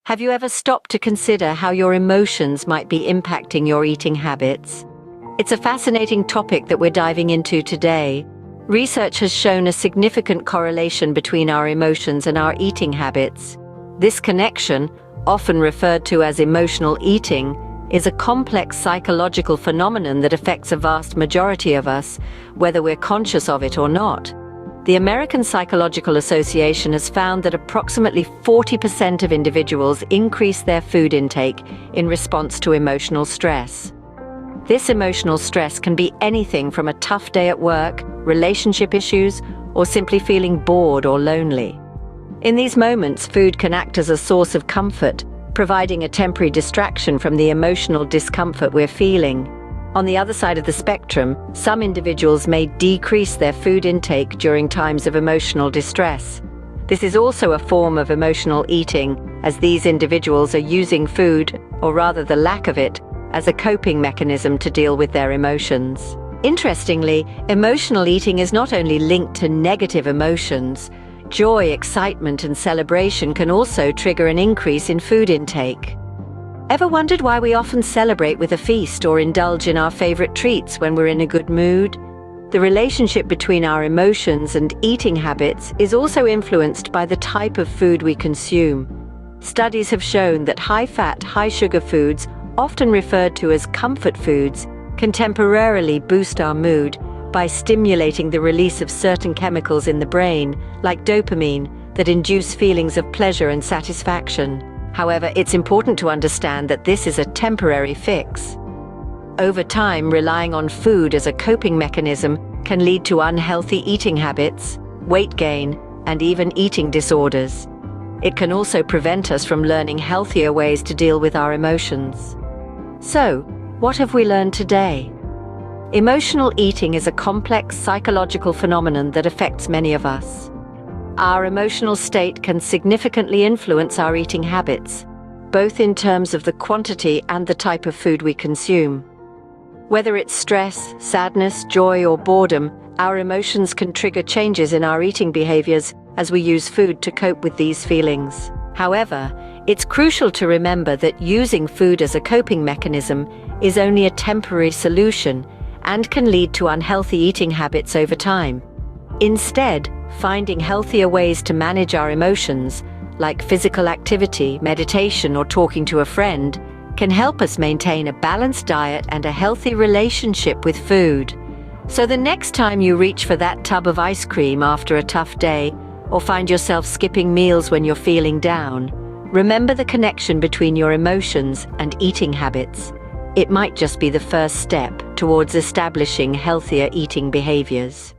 Have you ever stopped to consider how your emotions might be impacting your eating habits? It's a fascinating topic that we're diving into today. Research has shown a significant correlation between our emotions and our eating habits. This connection, often referred to as emotional eating, is a complex psychological phenomenon that affects a vast majority of us, whether we're conscious of it or not. The American Psychological Association has found that approximately 40% of individuals increase their food intake in response to emotional stress. This emotional stress can be anything from a tough day at work, relationship issues, or simply feeling bored or lonely. In these moments, food can act as a source of comfort, providing a temporary distraction from the emotional discomfort we're feeling. On the other side of the spectrum, some individuals may decrease their food intake during times of emotional distress. This is also a form of emotional eating, as these individuals are using food, or rather the lack of it, as a coping mechanism to deal with their emotions. Interestingly, emotional eating is not only linked to negative emotions. Joy, excitement, and celebration can also trigger an increase in food intake. Ever wondered why we often celebrate with a feast or indulge in our favorite treats when we're in a good mood? The relationship between our emotions and eating habits is also influenced by the type of food we consume. Studies have shown that high-fat, high-sugar foods, often referred to as comfort foods, can temporarily boost our mood by stimulating the release of certain chemicals in the brain, like dopamine, that induce feelings of pleasure and satisfaction. However, it's important to understand that this is a temporary fix. Over time, relying on food as a coping mechanism can lead to unhealthy eating habits, weight gain, and even eating disorders. It can also prevent us from learning healthier ways to deal with our emotions. So, what have we learned today? Emotional eating is a complex psychological phenomenon that affects many of us. Our emotional state can significantly influence our eating habits, both in terms of the quantity and the type of food we consume. Whether it's stress, sadness, joy, or boredom, our emotions can trigger changes in our eating behaviors as we use food to cope with these feelings. However, it's crucial to remember that using food as a coping mechanism is only a temporary solution and can lead to unhealthy eating habits over time. Instead, finding healthier ways to manage our emotions, like physical activity, meditation, or talking to a friend, can help us maintain a balanced diet and a healthy relationship with food. So the next time you reach for that tub of ice cream after a tough day, or find yourself skipping meals when you're feeling down, remember the connection between your emotions and eating habits. It might just be the first step towards establishing healthier eating behaviors.